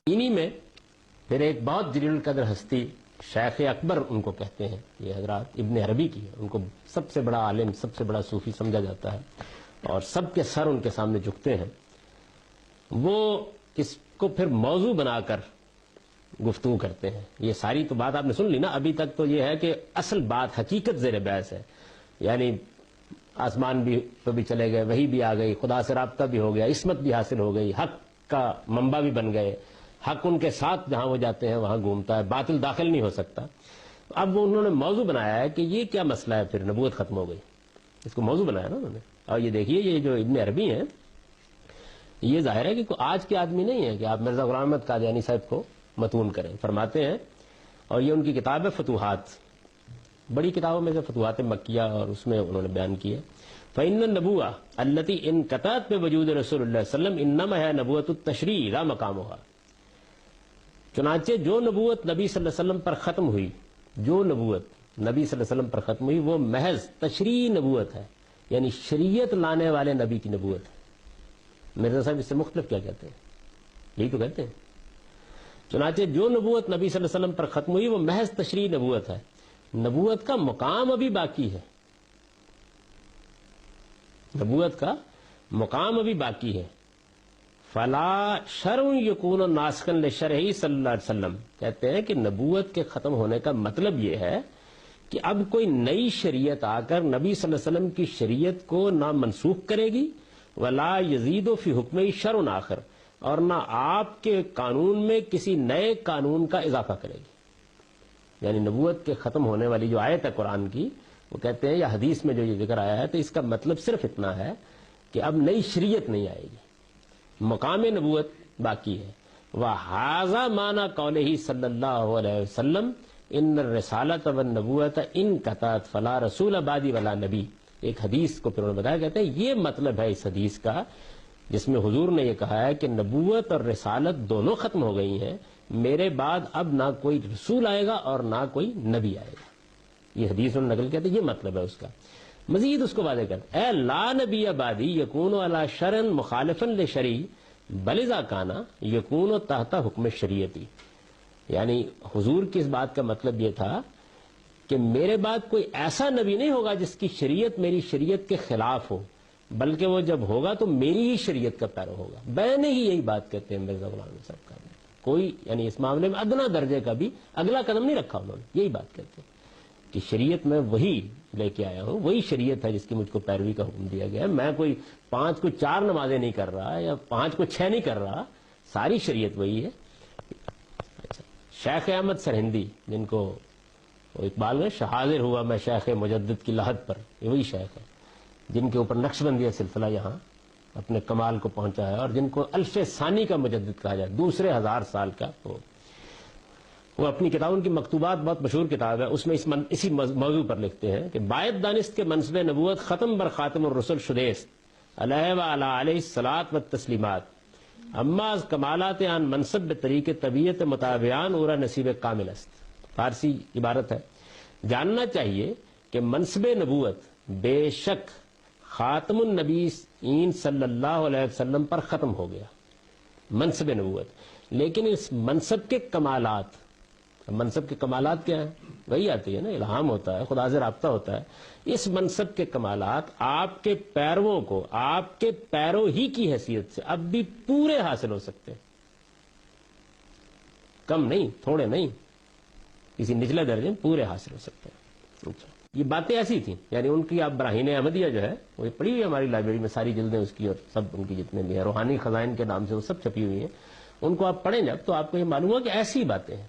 انہی میں پھر ایک بہت جلیل القدر ہستی شیخ اکبر ان کو کہتے ہیں، یہ حضرات ابن عربی کی ہے، ان کو سب سے بڑا عالم، سب سے بڑا صوفی سمجھا جاتا ہے اور سب کے سر ان کے سامنے جھکتے ہیں. وہ اس کو پھر موضوع بنا کر گفتگو کرتے ہیں. یہ ساری تو بات آپ نے سن لی نا. ابھی تک تو یہ ہے کہ اصل بات حقیقت زیر بحث ہے، یعنی آسمان بھی تو بھی چلے گئے، وہی بھی آ گئی، خدا سے رابطہ بھی ہو گیا، عصمت بھی حاصل ہو گئی، حق کا منبع بھی بن گئے، حق ان کے ساتھ جہاں وہ جاتے ہیں وہاں گھومتا ہے، باطل داخل نہیں ہو سکتا. اب وہ انہوں نے موضوع بنایا ہے کہ یہ کیا مسئلہ ہے، پھر نبوت ختم ہو گئی، اس کو موضوع بنایا نا انہوں نے. اور یہ دیکھیے یہ جو ابن عربی ہیں، یہ ظاہر ہے کہ کوئی آج کے آدمی نہیں ہے کہ آپ مرزا غلام احمد قادیانی صاحب کو متون کریں. فرماتے ہیں، اور یہ ان کی کتاب ہے فتوحات، بڑی کتابوں میں سے فتوحات مکیہ، اور اس میں انہوں نے بیان کیا فَإِنَّ النَّبُوَّةَ الَّتِي انْقَطَعَتْ بِوُجُودِ رسول اللہ صلی اللہ علیہ وسلم انما ہے نبوت التشریع لا مقامها. چنانچہ جو نبوت نبی صلی اللہ علیہ وسلم پر ختم ہوئی، جو نبوت نبی صلی اللہ علیہ وسلم پر ختم ہوئی وہ محض تشریعی نبوت ہے، یعنی شریعت لانے والے نبی کی نبوت ہے. مرزا صاحب اس سے مختلف کیا کہتے ہیں؟ یہی تو کہتے ہیں. چنانچہ جو نبوت نبی صلی اللہ علیہ وسلم پر ختم ہوئی وہ محض تشریعی نبوت ہے، نبوت کا مقام ابھی باقی ہے، نبوت کا مقام ابھی باقی ہے. فلا شرع یکون ناسخا لشرعہ صلی اللہ علیہ وسلم. کہتے ہیں کہ نبوت کے ختم ہونے کا مطلب یہ ہے کہ اب کوئی نئی شریعت آ کر نبی صلی اللہ علیہ وسلم کی شریعت کو نہ منسوخ کرے گی، ولا یزید فی حکمہ شرع آخر، اور نہ آپ کے قانون میں کسی نئے قانون کا اضافہ کرے گی. یعنی نبوت کے ختم ہونے والی جو آیت ہے قرآن کی، وہ کہتے ہیں یا حدیث میں جو یہ ذکر آیا ہے تو اس کا مطلب صرف اتنا ہے کہ اب نئی شریعت نہیں آئے گی، مقام نبوت باقی ہے. وَهَذَا مَعْنَى قَوْلِهِ صلی اللہ علیہ وسلم ان الرسالۃ والنبوۃ انقطعت فلا رسول بعدی ولا نبی. ایک حدیث کو پھر انہوں نے بتایا، کہتے ہیں یہ مطلب ہے اس حدیث کا جس میں حضور نے یہ کہا ہے کہ نبوت اور رسالت دونوں ختم ہو گئی ہیں، میرے بعد اب نہ کوئی رسول آئے گا اور نہ کوئی نبی آئے گا. یہ حدیث انہوں نے نقل کیا تھا، یہ مطلب ہے اس کا. مزید اس کو واضح کرتے اے لا نبی بعدی یکون علی شرع مخالفا لشرعی بل اذا کان یکون تحت حکم شریعتی. یعنی حضور کی اس بات کا مطلب یہ تھا کہ میرے بعد کوئی ایسا نبی نہیں ہوگا جس کی شریعت میری شریعت کے خلاف ہو، بلکہ وہ جب ہوگا تو میری ہی شریعت کا پیرو ہوگا. بیان ہی یہی بات کہتے ہیں مرزا غلام احمد صاحب کا. کوئی یعنی اس معاملے میں ادنا درجے کا بھی اگلا قدم نہیں رکھا انہوں نے. یہی بات کہتے ہیں کہ شریعت میں وہی لے کے آیا ہوں، وہی شریعت ہے جس کی مجھ کو پیروی کا حکم دیا گیا ہے. میں کوئی 5 کو 4 نمازیں نہیں کر رہا یا 5 کو 6 نہیں کر رہا، ساری شریعت وہی ہے. شیخ احمد سرہندی، جن کو اقبال میں حاضر ہوا میں شیخ مجدد کی لحد پر، یہ وہی شیخ ہے جن کے اوپر نقش بندی سلسلہ یہاں اپنے کمال کو پہنچا ہے، اور جن کو الف ثانی کا مجدد کہا جائے، دوسرے 1000 سال کا. وہ اپنی کتاب، ان کی مکتوبات بہت مشہور کتاب ہے، اس میں اسی موضوع پر لکھتے ہیں کہ باید دانست کے منصب نبوت ختم بر خاتم الرسل شدیست علیہ وعلی علیہ الصلاۃ والتسلیمات اما از کمالات آن منصب بطریق طبیعت مطابعان اورا نصیب کامل است. فارسی عبارت ہے. جاننا چاہیے کہ منصب نبوت بے شک خاتم النبیین صلی اللہ علیہ وسلم پر ختم ہو گیا، منصب نبوت، لیکن اس منصب کے کمالات، منصب کے کمالات کیا ہیں؟ وہی آتی ہے نا، الہام ہوتا ہے، خدا سے رابطہ ہوتا ہے. اس منصب کے کمالات آپ کے پیرووں کو آپ کے پیرو ہی کی حیثیت سے اب بھی پورے حاصل ہو سکتے ہیں، کم نہیں، تھوڑے نہیں، کسی نچلے درجے میں پورے حاصل ہو سکتے ہیں. یہ باتیں ایسی تھیں، یعنی ان کی آپ براہین احمدیہ جو ہے وہ پڑھی ہوئی ہے ہماری لائبریری میں، ساری جلدیں اس کی اور سب ان کی جتنے بھی ہیں، روحانی خزائن کے نام سے وہ سب چھپی ہوئی ہیں. ان کو آپ پڑھیں جب تو آپ کو یہ معلوم ہوا کہ ایسی باتیں ہیں.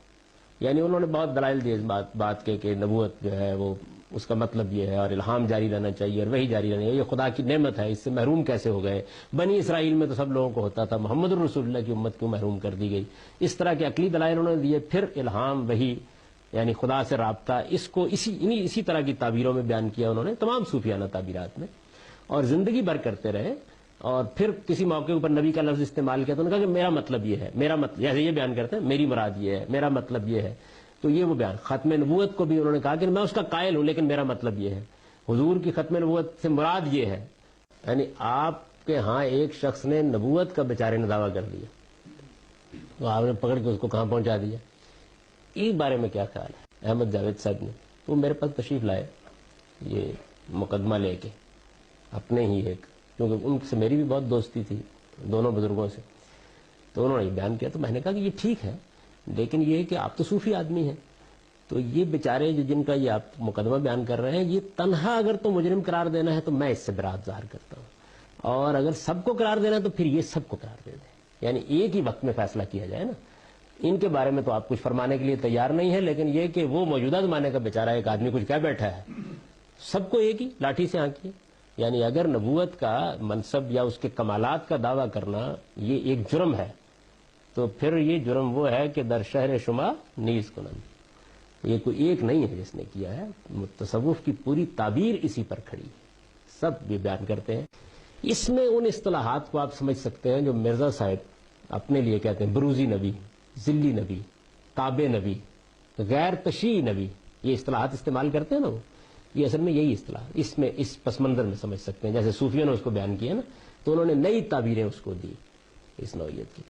یعنی انہوں نے بہت دلائل دیے اس بات کے کہ نبوت جو ہے وہ اس کا مطلب یہ ہے اور الہام جاری رہنا چاہیے اور وہی جاری رہنا چاہیے، یہ خدا کی نعمت ہے، اس سے محروم کیسے ہو گئے، بنی اسرائیل میں تو سب لوگوں کو ہوتا تھا، محمد الرسول اللہ کی امت کیوں محروم کر دی گئی. اس طرح کے عقلی دلائل انہوں نے دیے. پھر الہام، وہی یعنی خدا سے رابطہ، اس کو اسی طرح کی تعبیروں میں بیان کیا انہوں نے، تمام صوفیانہ تعبیرات میں، اور زندگی بھر کرتے رہے. اور پھر کسی موقع پر نبی کا لفظ استعمال کیا تو انہوں نے کہا کہ میرا مطلب یہ ہے، میرا مطلب، جیسے یہ بیان کرتے ہیں میری مراد یہ ہے، میرا مطلب یہ ہے. تو یہ وہ بیان ختم نبوت کو بھی انہوں نے کہا کہ میں اس کا قائل ہوں لیکن میرا مطلب یہ ہے. حضور کی ختم نبوت سے مراد یہ ہے. یعنی آپ کے ہاں ایک شخص نے نبوت کا بیچارے نے دعویٰ کر دیا، تو آپ نے پکڑ کے اس کو کہاں پہنچا دیا. اس بارے میں کیا خیال ہے؟ احمد جاوید صاحب نے وہ میرے پاس تشریف لائے یہ مقدمہ لے کے اپنے ہی ایک، کیونکہ ان سے میری بھی بہت دوستی تھی دونوں بزرگوں سے، تو انہوں نے یہ بیان کیا. تو میں نے کہا کہ یہ ٹھیک ہے، لیکن یہ کہ آپ تو صوفی آدمی ہیں، تو یہ بیچارے جن کا یہ آپ مقدمہ بیان کر رہے ہیں، یہ تنہا اگر تو مجرم قرار دینا ہے تو میں اس سے برات ظاہر کرتا ہوں، اور اگر سب کو قرار دینا ہے تو پھر یہ سب کو قرار دے دیں، یعنی ایک ہی وقت میں فیصلہ کیا جائے نا. ان کے بارے میں تو آپ کچھ فرمانے کے لیے تیار نہیں ہے، لیکن یہ کہ وہ موجودہ زمانے کا بیچارہ ایک آدمی کچھ کہہ بیٹھا ہے، سب کو ایک ہی لاٹھی سے آنکھیے. یعنی اگر نبوت کا منصب یا اس کے کمالات کا دعویٰ کرنا یہ ایک جرم ہے، تو پھر یہ جرم وہ ہے کہ در شہر شما نیز کنند، یہ کوئی ایک نہیں ہے جس نے کیا ہے. تصوف کی پوری تعبیر اسی پر کھڑی ہے، سب یہ بیان کرتے ہیں. اس میں ان اصطلاحات کو آپ سمجھ سکتے ہیں جو مرزا صاحب اپنے لیے کہتے ہیں، بروزی نبی، ذلی نبی، تابع نبی، غیر تشیع نبی، یہ اصطلاحات استعمال کرتے ہیں نا وہ، یہ اصل میں یہی اصطلاح اس میں اس پس منظر میں سمجھ سکتے ہیں. جیسے صوفیوں نے اس کو بیان کیا نا، تو انہوں نے نئی تعبیریں اس کو دی اس نوعیت کی.